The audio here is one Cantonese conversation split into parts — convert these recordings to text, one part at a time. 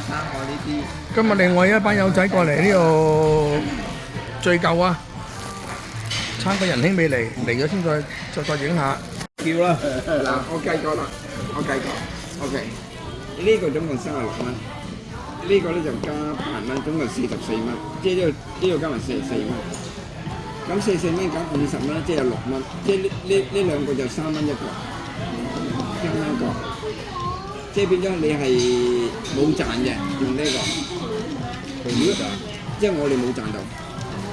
餐我呢啲。今日另外一班友仔過嚟呢度聚舊啊，參個仁兄未嚟，嚟咗先再影下。叫啦，嗱，我計過啦，OK，呢個總共36蚊，呢個咧就加8蚊，總共44蚊，即係呢個加埋44蚊。咁44蚊減50蚊，即係有6蚊，即係呢兩個就3蚊一個，3蚊一個，即係變咗你係冇賺嘅，用呢個。即係我哋冇賺到，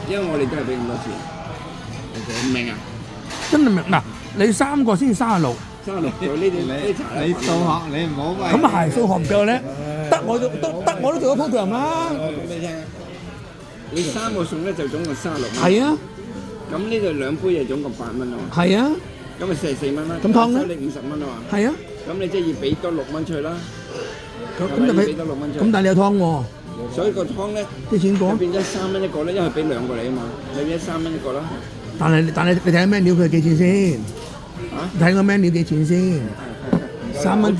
因為我哋都係俾咁多錢，唔明啊？真係明嗱，你3個先36，做呢啲你數學你唔好咁啊係數學唔夠咧，得我都做咗 program 啦。我講俾你聽，你3個餸咧就總共36蚊。係啊。咁呢度2杯就總共8蚊啊嘛。係啊。咁咪44蚊啦。咁湯咧？收你50蚊啊嘛。係啊。咁你即係要俾多6蚊出去啦。咁就俾多6蚊出去。咁但係你有湯喎。所以個湯咧，幾錢個？變咗3蚊一個咧，因為俾2個你啊嘛，你變咗3蚊一個啦。但係你睇下 menu 佢幾錢先？睇個 menu 幾錢先？3蚊，湯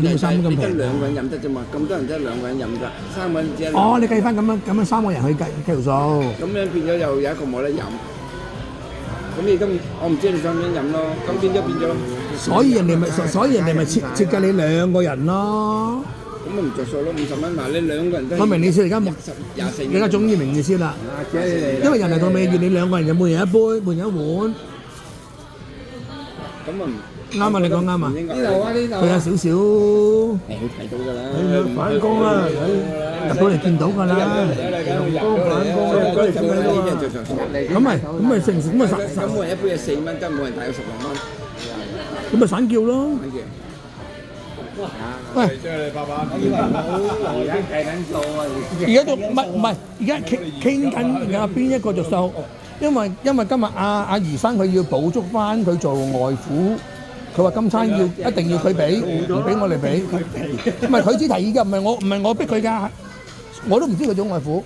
點會3蚊咁平？得2個人飲得啫嘛，咁多人得2個人飲得，3個人只係。哦，你計翻咁樣3個人去計條數。咁樣變咗又有一個冇得飲，咁你今我唔知你想唔想飲咯，咁變咗。所以人哋咪設計你2個人咯。咁咪唔着數咯，50蚊嗱，你2個人都。我明你意思，而家24。你而家終於明意思啦。因為人哋到尾要你2個人就每人一杯，每人一碗。咁啊啱啊！你講啱啊！呢度啊，呢度。佢有少少。你好睇到㗎啦。反光啦，入到嚟見到㗎啦。反光咁咪成咁咪咁每人一杯係4蚊，跟每人大約16蚊。咁咪散叫咯。喂，而家計緊數啊！而家仲唔係？而家傾緊邊一個做數？因為今日阿余生佢要補足翻佢做外父，佢話今餐一定要佢俾，唔俾我哋俾。唔係佢只提議㗎，唔係我逼佢㗎，我都唔知佢做外父。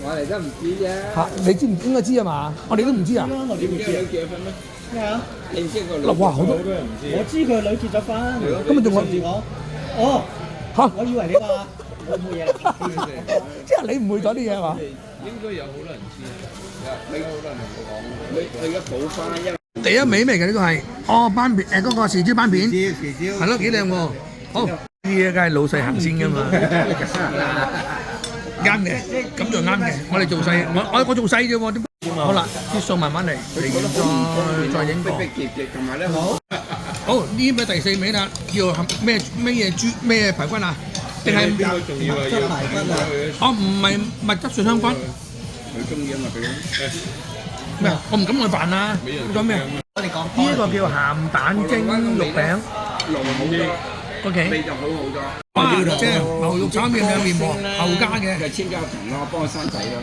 我哋都唔知啫。嚇，你知唔應該知啊嘛？我哋都唔知啊。我點知佢結婚咩？咩啊？你唔知個女？哇！好多都唔知。我知佢女結咗婚。咁咪仲我？哦。嚇！我以為你話我冇嘢啦。即係你誤會咗啲嘢嘛？應該有好多人知啊，應該好多人冇講。佢而家補翻，因為第一味嚟嘅呢個係，哦斑片嗰個豉椒斑片，豉椒係咯幾靚喎。好，呢嘢梗係老細行先㗎嘛。啱嘅，咁就啱嘅。我哋做細，我做細啫喎。點？好啦，啲數慢慢嚟，再影過。同埋咧好。好，呢味第4味啦，叫咩嘢豬咩排骨啊？定係仲要係要排骨啊？哦，唔係蜜汁蒜香骨。佢中意啊嘛，俾咩啊？我唔敢去飯啊！你講咩啊？我哋講呢個叫鹹蛋蒸肉餅。濃好多。O.K. 味就好好多。哇！即係牛肉炒麵兩面喎，後加嘅。就千家藤咯，幫我生仔咯。